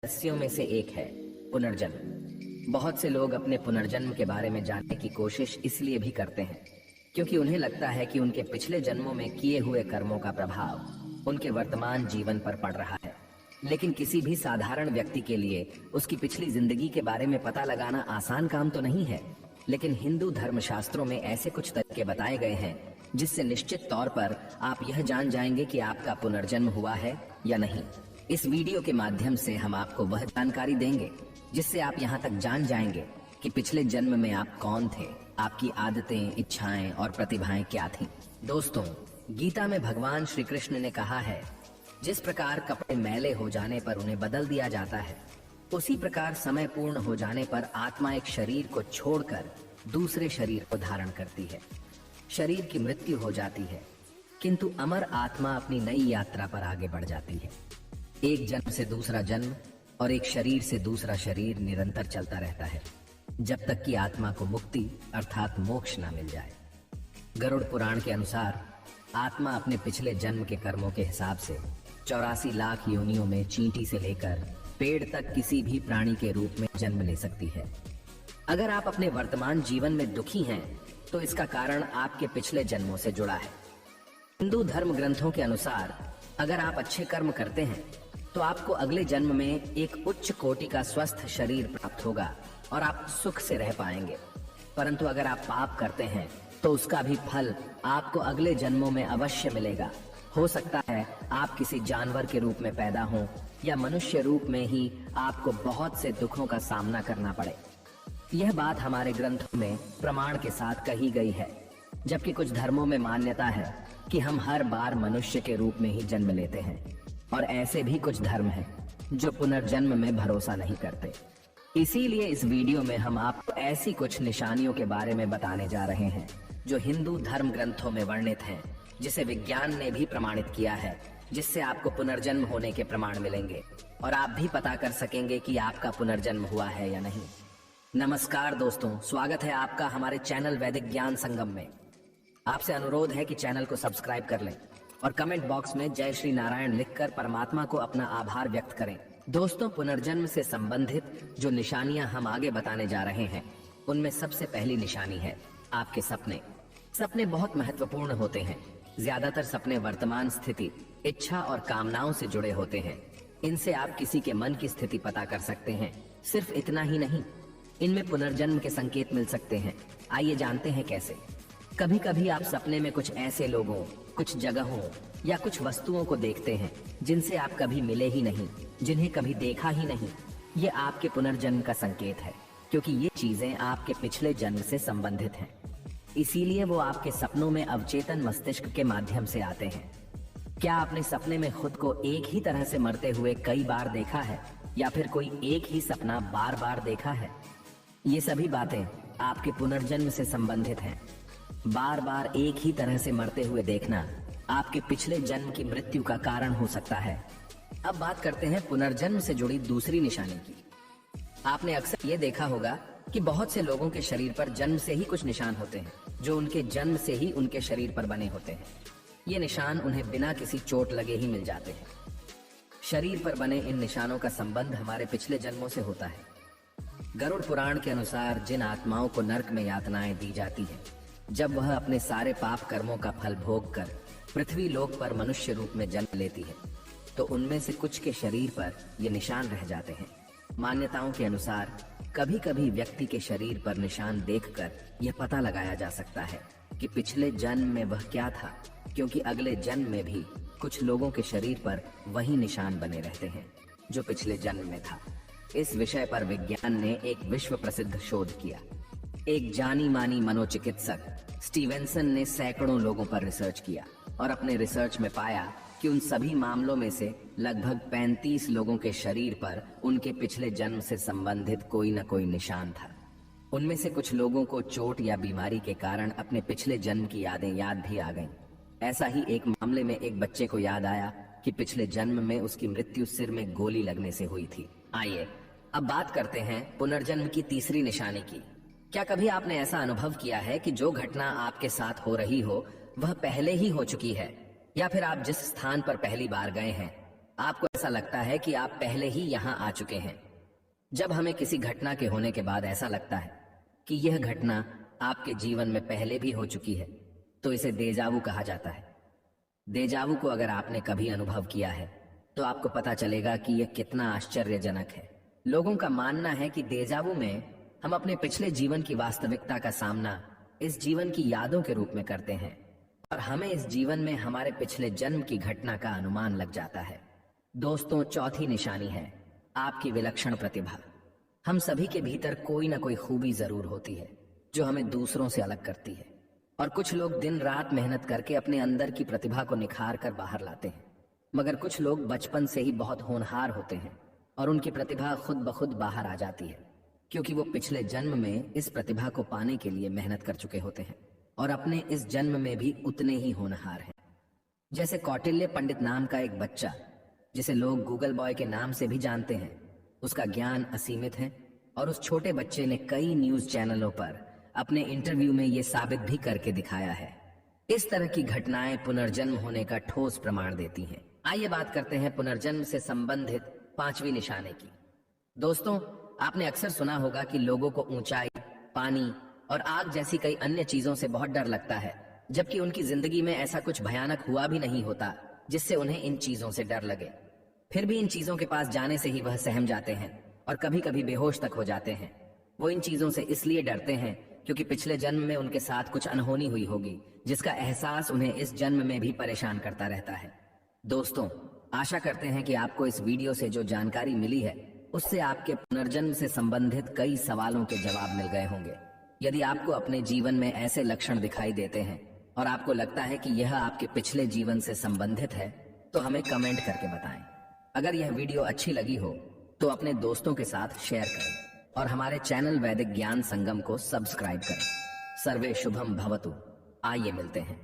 रहस्यों में से एक है पुनर्जन्म। बहुत से लोग अपने पुनर्जन्म के बारे में जानने की कोशिश इसलिए भी करते हैं क्योंकि उन्हें लगता है कि उनके पिछले जन्मों में किए हुए कर्मों का प्रभाव उनके वर्तमान जीवन पर पड़ रहा है। लेकिन किसी भी साधारण व्यक्ति के लिए उसकी पिछली जिंदगी के बारे में पता लगाना आसान काम तो नहीं है। लेकिन हिंदू धर्मशास्त्रों में ऐसे कुछ तरीके बताए गए हैं जिससे निश्चित तौर पर आप यह जान जाएंगे कि आपका पुनर्जन्म हुआ है या नहीं। इस वीडियो के माध्यम से हम आपको वह जानकारी देंगे जिससे आप यहाँ तक जान जाएंगे कि पिछले जन्म में आप कौन थे, आपकी आदतें, इच्छाएं और प्रतिभाएं क्या थीं। दोस्तों, गीता में भगवान श्री कृष्ण ने कहा है, जिस प्रकार कपड़े मैले हो जाने पर उन्हें बदल दिया जाता है, उसी प्रकार समय पूर्ण हो जाने पर आत्मा एक शरीर को छोड़कर दूसरे शरीर को धारण करती है। शरीर की मृत्यु हो जाती है, किंतु अमर आत्मा अपनी नई यात्रा पर आगे बढ़ जाती है। एक जन्म से दूसरा जन्म और एक शरीर से दूसरा शरीर निरंतर चलता रहता है जब तक कि आत्मा को मुक्ति अर्थात मोक्ष न मिल जाए। गरुड़ पुराण के अनुसार आत्मा अपने पिछले जन्म के कर्मों के हिसाब से 84 लाख योनियों में चींटी से लेकर पेड़ तक किसी भी प्राणी के रूप में जन्म ले सकती है। अगर आप अपने वर्तमान जीवन में दुखी हैं तो इसका कारण आपके पिछले जन्मों से जुड़ा है। हिंदू धर्म ग्रंथों के अनुसार अगर आप अच्छे कर्म करते हैं तो आपको अगले जन्म में एक उच्च कोटि का स्वस्थ शरीर प्राप्त होगा और आप सुख से रह पाएंगे। परंतु अगर आप पाप करते हैं तो उसका भी फल आपको अगले जन्मों में अवश्य मिलेगा। हो सकता है आप किसी जानवर के रूप में पैदा हों या मनुष्य रूप में ही आपको बहुत से दुखों का सामना करना पड़े। यह बात हमारे ग्रंथों में प्रमाण के साथ कही गई है, जबकि कुछ धर्मों में मान्यता है कि हम हर बार मनुष्य के रूप में ही जन्म लेते हैं। और ऐसे भी कुछ धर्म हैं जो पुनर्जन्म में भरोसा नहीं करते। इसीलिए इस वीडियो में हम आपको ऐसी कुछ निशानियों के बारे में बताने जा रहे हैं जो हिंदू धर्म ग्रंथों में वर्णित हैं, जिसे विज्ञान ने भी प्रमाणित किया है, जिससे आपको पुनर्जन्म होने के प्रमाण मिलेंगे और आप भी पता कर सकेंगे कि आपका पुनर्जन्म हुआ है या नहीं। नमस्कार दोस्तों, स्वागत है आपका हमारे चैनल वैदिक ज्ञान संगम में। आपसे अनुरोध है कि चैनल को सब्सक्राइब कर लें और कमेंट बॉक्स में जय श्री नारायण लिखकर परमात्मा को अपना आभार व्यक्त करें। दोस्तों, पुनर्जन्म से संबंधित जो निशानियां हम आगे बताने जा रहे हैं उनमें सबसे पहली निशानी है आपके सपने। सपने बहुत महत्वपूर्ण होते हैं। ज्यादातर सपने वर्तमान स्थिति, इच्छा और कामनाओं से जुड़े होते हैं। इनसे आप किसी के मन की स्थिति पता कर सकते हैं। सिर्फ इतना ही नहीं, इनमें पुनर्जन्म के संकेत मिल सकते हैं। आइए जानते हैं कैसे। कभी कभी आप सपने में कुछ ऐसे लोगों, कुछ जगहों या कुछ वस्तुओं को देखते हैं जिनसे आप कभी मिले ही नहीं, जिन्हें कभी देखा ही नहीं। ये आपके पुनर्जन्म का संकेत है, क्योंकि ये चीजें आपके पिछले जन्म से संबंधित हैं। इसीलिए वो आपके सपनों में अवचेतन मस्तिष्क के माध्यम से आते हैं। क्या आपने सपने में खुद को एक ही तरह से मरते हुए कई बार देखा है या फिर कोई एक ही सपना बार बार देखा है? ये सभी बातें आपके पुनर्जन्म से संबंधित हैं। बार बार एक ही तरह से मरते हुए देखना आपके पिछले जन्म की मृत्यु का कारण हो सकता है। अब बात करते हैं पुनर्जन्म से जुड़ी दूसरी निशानी की। आपने अक्सर ये देखा होगा कि बहुत से लोगों के शरीर पर जन्म से ही कुछ निशान होते हैं जो उनके जन्म से ही उनके शरीर पर बने होते हैं। ये निशान उन्हें बिना किसी चोट लगे ही मिल जाते हैं। शरीर पर बने इन निशानों का संबंध हमारे पिछले जन्मों से होता है। गरुड़ पुराण के अनुसार जिन आत्माओं को नरक में यातनाएं दी जाती है, जब वह अपने सारे पाप कर्मों का फल भोग कर पृथ्वी लोक पर मनुष्य रूप में जन्म लेती है, तो उनमें से कुछ के शरीर पर ये निशान रह जाते हैं। मान्यताओं के अनुसार कभी कभी व्यक्ति के शरीर पर निशान देखकर यह पता लगाया जा सकता है कि पिछले जन्म में वह क्या था, क्योंकि अगले जन्म में भी कुछ लोगों के शरीर पर वही निशान बने रहते हैं जो पिछले जन्म में था। इस विषय पर विज्ञान ने एक विश्व प्रसिद्ध शोध किया। एक जानी मानी मनोचिकित्सक स्टीवेंसन ने सैकड़ों लोगों पर रिसर्च किया और अपने रिसर्च में पाया कि उन सभी मामलों में से लगभग 35 लोगों के शरीर पर उनके पिछले जन्म से संबंधित कोई न कोई निशान था। उनमें से कुछ लोगों को चोट या बीमारी के कारण अपने पिछले जन्म की यादें याद भी आ गईं। ऐसा ही एक मामले में एक बच्चे को याद आया कि पिछले जन्म में उसकी मृत्यु सिर में गोली लगने से हुई थी। आइए अब बात करते हैं पुनर्जन्म की तीसरी निशानी की। क्या कभी आपने ऐसा अनुभव किया है कि जो घटना आपके साथ हो रही हो वह पहले ही हो चुकी है, या फिर आप जिस स्थान पर पहली बार गए हैं आपको ऐसा लगता है कि आप पहले ही यहाँ आ चुके हैं। जब हमें किसी घटना के होने के बाद ऐसा लगता है कि यह घटना आपके जीवन में पहले भी हो चुकी है, तो इसे देजावू कहा जाता है। देजावू को अगर आपने कभी अनुभव किया है तो आपको पता चलेगा कि यह कितना आश्चर्यजनक है। लोगों का मानना है कि देजावू में हम अपने पिछले जीवन की वास्तविकता का सामना इस जीवन की यादों के रूप में करते हैं और हमें इस जीवन में हमारे पिछले जन्म की घटना का अनुमान लग जाता है। दोस्तों, चौथी निशानी है आपकी विलक्षण प्रतिभा। हम सभी के भीतर कोई ना कोई खूबी जरूर होती है जो हमें दूसरों से अलग करती है, और कुछ लोग दिन रात मेहनत करके अपने अंदर की प्रतिभा को निखार कर बाहर लाते हैं, मगर कुछ लोग बचपन से ही बहुत होनहार होते हैं और उनकी प्रतिभा खुद ब खुद बाहर आ जाती है, क्योंकि वो पिछले जन्म में इस प्रतिभा को पाने के लिए मेहनत कर चुके होते हैं और अपने इस जन्म में भी उतने ही होनहार हैं। जैसे कौटिल्य पंडित नाम का एक बच्चा, जिसे लोग गूगल बॉय के नाम से भी जानते हैं, उसका ज्ञान असीमित है और उस छोटे बच्चे ने कई न्यूज चैनलों पर अपने इंटरव्यू में ये साबित भी करके दिखाया है। इस तरह की घटनाएं पुनर्जन्म होने का ठोस प्रमाण देती हैं। आइए बात करते हैं पुनर्जन्म से संबंधित पांचवी निशानी की। दोस्तों, आपने अक्सर सुना होगा कि लोगों को ऊंचाई, पानी और आग जैसी कई अन्य चीजों से बहुत डर लगता है, जबकि उनकी जिंदगी में ऐसा कुछ भयानक हुआ भी नहीं होता जिससे उन्हें इन चीजों से डर लगे। फिर भी इन चीजों के पास जाने से ही वह सहम जाते हैं और कभी कभी बेहोश तक हो जाते हैं। वो इन चीजों से इसलिए डरते हैं क्योंकि पिछले जन्म में उनके साथ कुछ अनहोनी हुई होगी, जिसका एहसास उन्हें इस जन्म में भी परेशान करता रहता है। दोस्तों, आशा करते हैं कि आपको इस वीडियो से जो जानकारी मिली है उससे आपके पुनर्जन्म से संबंधित कई सवालों के जवाब मिल गए होंगे। यदि आपको अपने जीवन में ऐसे लक्षण दिखाई देते हैं और आपको लगता है कि यह आपके पिछले जीवन से संबंधित है, तो हमें कमेंट करके बताएं। अगर यह वीडियो अच्छी लगी हो तो अपने दोस्तों के साथ शेयर करें और हमारे चैनल वैदिक ज्ञान संगम को सब्सक्राइब करें। सर्वे शुभम भवतु। आइए मिलते हैं।